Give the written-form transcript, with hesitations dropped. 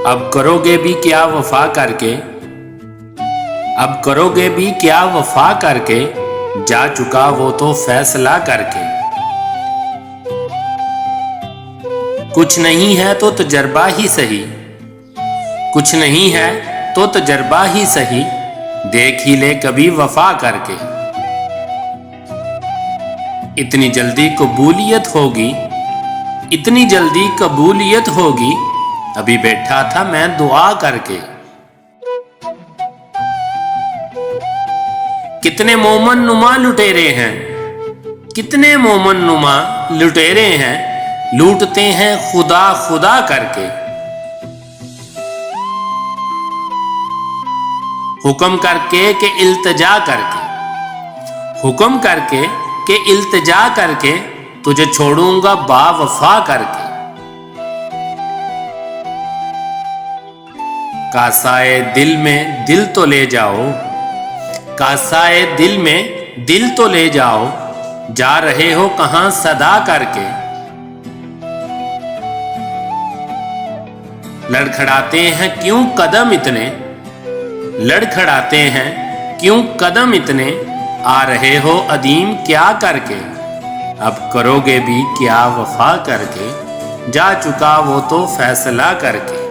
अब करोगे भी क्या वफा करके, अब करोगे भी क्या वफा करके, जा चुका वो तो फैसला करके। कुछ नहीं है तो तजर्बा ही सही, कुछ नहीं है तो तजर्बा ही सही, देख ही ले कभी वफा करके। इतनी जल्दी कबूलियत होगी, इतनी जल्दी कबूलियत होगी, अभी बैठा था मैं दुआ करके। कितने मोमन नुमा लुटेरे हैं, कितने मोमन नुमा लुटेरे हैं, लूटते हैं खुदा खुदा करके। हुक्म करके कि इल्तिजा करके, हुक्म करके कि इल्तिजा करके, तुझे छोड़ूंगा बावफा करके। कासाए दिल में दिल तो ले जाओ, कासाए दिल में दिल तो ले जाओ, जा रहे हो कहां सदा करके। लड़खड़ाते हैं क्यों कदम इतने, लड़खड़ाते हैं क्यों कदम इतने, आ रहे हो अदीम क्या करके। अब करोगे भी क्या वफा करके, जा चुका वो तो फैसला करके।